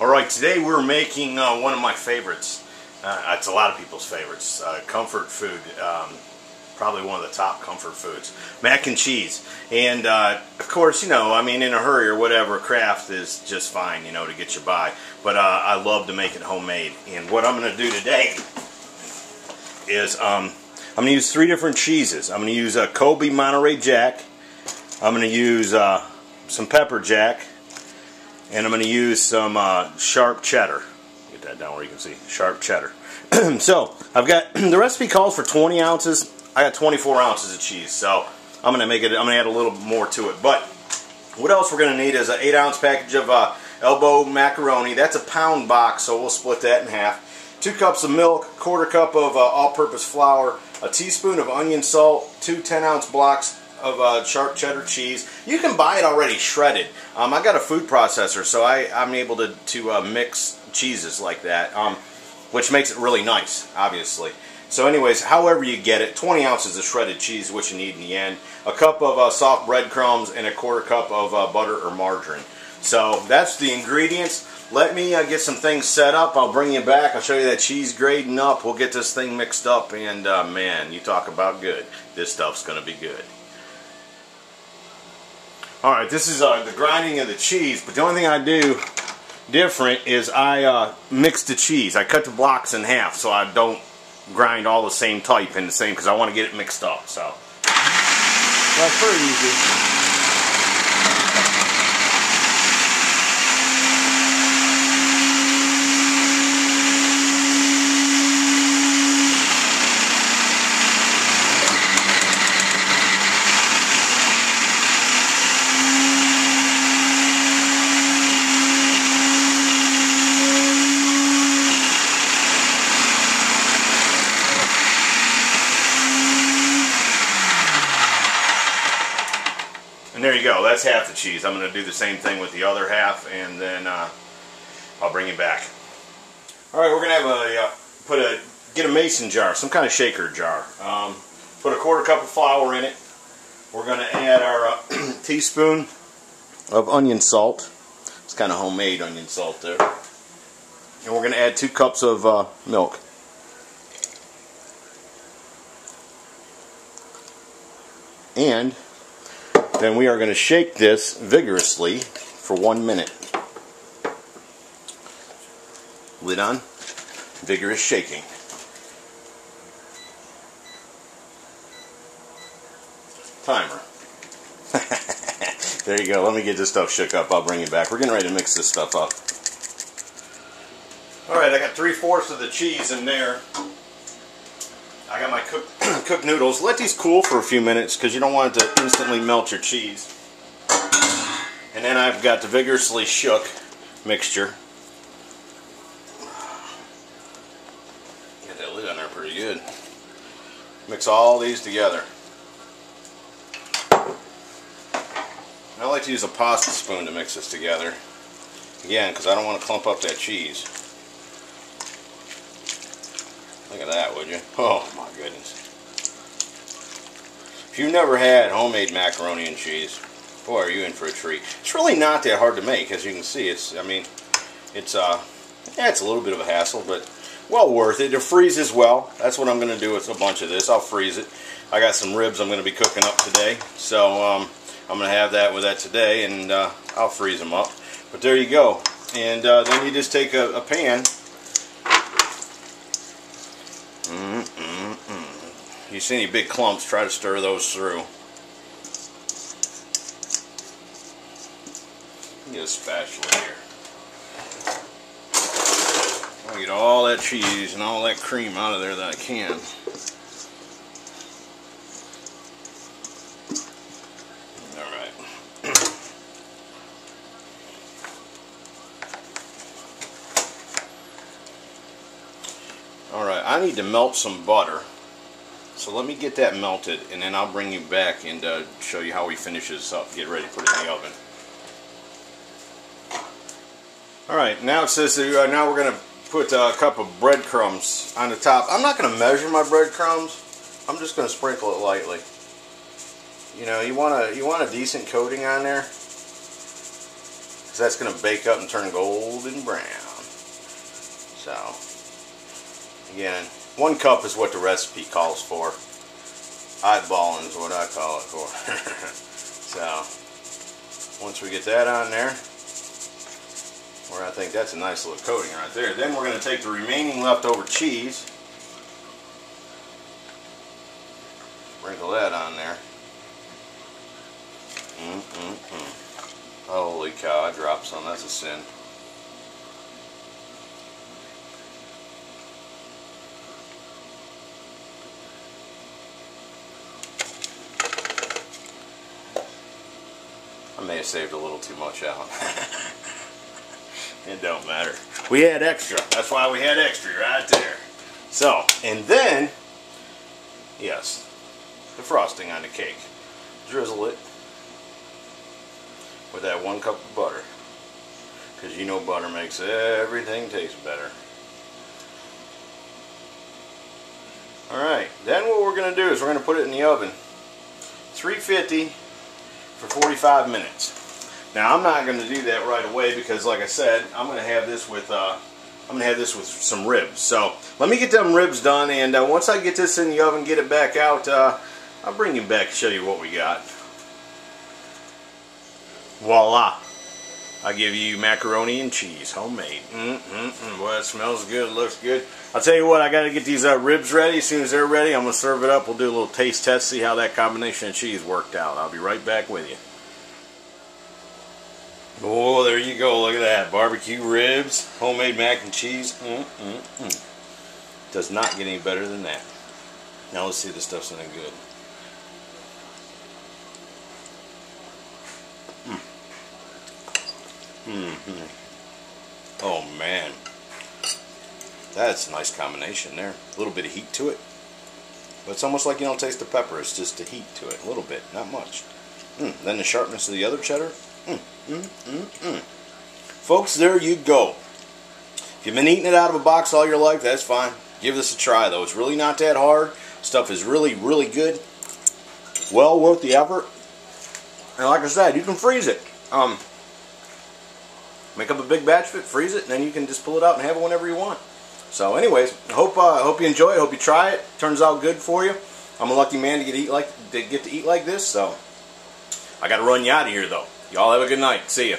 Alright, today we're making one of my favorites. It's a lot of people's favorites. Comfort food. Probably one of the top comfort foods. Mac and cheese. And of course, you know, I mean, in a hurry or whatever, Kraft is just fine, you know, to get you by. But I love to make it homemade. And what I'm going to do today is I'm going to use 3 different cheeses. I'm going to use a Kobe Monterey Jack. I'm going to use some pepper jack. And I'm going to use some sharp cheddar. Get that down where you can see. Sharp cheddar. So, I've got, the recipe calls for 20 ounces. I got 24 ounces of cheese. So, I'm going to add a little more to it. But, what else we're going to need is an 8-ounce package of elbow macaroni. That's a pound box, so we'll split that in half. 2 cups of milk, 1/4 cup of all-purpose flour, a teaspoon of onion salt, 2 10-ounce blocks of sharp cheddar cheese. You can buy it already shredded. I got a food processor, so I'm able to mix cheeses like that, which makes it really nice, obviously. So anyways, however you get it, 20 ounces of shredded cheese, which you need in the end, a cup of soft breadcrumbs, and a 1/4 cup of butter or margarine. So that's the ingredients. Let me get some things set up. I'll bring you back. I'll show you that cheese grating up. We'll get this thing mixed up, and man, you talk about good. This stuff's going to be good. Alright, this is the grinding of the cheese, but the only thing I do different is I mix the cheese. I cut the blocks in half so I don't grind all the same type in the same, because I want to get it mixed up. So that's pretty easy. And there you go, that's half the cheese. I'm going to do the same thing with the other half, and then I'll bring you back. Alright, we're going to have get a mason jar, some kind of shaker jar. Put a 1/4 cup of flour in it. We're going to add our teaspoon of onion salt. It's kind of homemade onion salt there. And we're going to add 2 cups of milk. And then we are going to shake this vigorously for 1 minute. Lid on. Vigorous shaking. Timer. There you go. Let me get this stuff shook up. I'll bring you back. We're getting ready to mix this stuff up. Alright, I got 3/4 of the cheese in there. I got my cooked noodles. Let these cool for a few minutes because you don't want it to instantly melt your cheese. And then I've got the vigorously shook mixture. Get that lid on there pretty good. Mix all these together. And I like to use a pasta spoon to mix this together. Again, because I don't want to clump up that cheese. Look at that, would you? Oh my goodness. If you've never had homemade macaroni and cheese, boy, are you in for a treat. It's really not that hard to make, as you can see. It's a little bit of a hassle, but well worth it. It freezes well. That's what I'm going to do with a bunch of this. I'll freeze it. I got some ribs I'm going to be cooking up today, so I'm going to have that with that today, and I'll freeze them up. But there you go. And then you just take a pan. You see any big clumps, try to stir those through. Get a spatula here. I'll get all that cheese and all that cream out of there that I can. Alright. Alright, I need to melt some butter. So let me get that melted, and then I'll bring you back and show you how we finish this up. Get ready to put it in the oven. Alright, now it says that, now we're going to put a cup of breadcrumbs on the top. I'm not going to measure my breadcrumbs. I'm just going to sprinkle it lightly. You know, you want a decent coating on there. that's going to bake up and turn golden brown. So, again, 1 cup is what the recipe calls for. Eyeballing is what I call it for. So, once we get that on there, where I think that's a nice little coating right there, then we're going to take the remaining leftover cheese, sprinkle that on there. Holy cow, I dropped some. That's a sin. I may have saved a little too much out. It don't matter. We had extra. That's why we had extra right there. So, and then, yes, the frosting on the cake. Drizzle it with that 1 cup of butter, because you know butter makes everything taste better. Alright, then what we're going to do is we're going to put it in the oven, 350 for 45 minutes. Now I'm not going to do that right away because, like I said, I'm going to have this with some ribs. So let me get them ribs done, and once I get this in the oven, get it back out, I'll bring you back and show you what we got. Voila! I give you macaroni and cheese, homemade. Boy, it smells good, looks good. I'll tell you what, I got to get these ribs ready. As soon as they're ready, I'm going to serve it up. We'll do a little taste test, see how that combination of cheese worked out. I'll be right back with you. Oh, there you go. Look at that. Barbecue ribs, homemade mac and cheese. Does not get any better than that. Now let's see if this stuff's any good. Oh man, that's a nice combination there. A little bit of heat to it, but it's almost like you don't taste the pepper. It's just the heat to it, a little bit, not much. Then the sharpness of the other cheddar. Folks, there you go. If you've been eating it out of a box all your life, that's fine. Give this a try though. It's really not that hard. Stuff is really, really good. Well worth the effort. And like I said, you can freeze it. Make up a big batch of it, freeze it, and then you can just pull it out and have it whenever you want. So anyways, I hope you enjoy it. Hope you try it. Turns out good for you. I'm a lucky man to get to eat like this, so I got to run you out of here though. Y'all have a good night. See ya.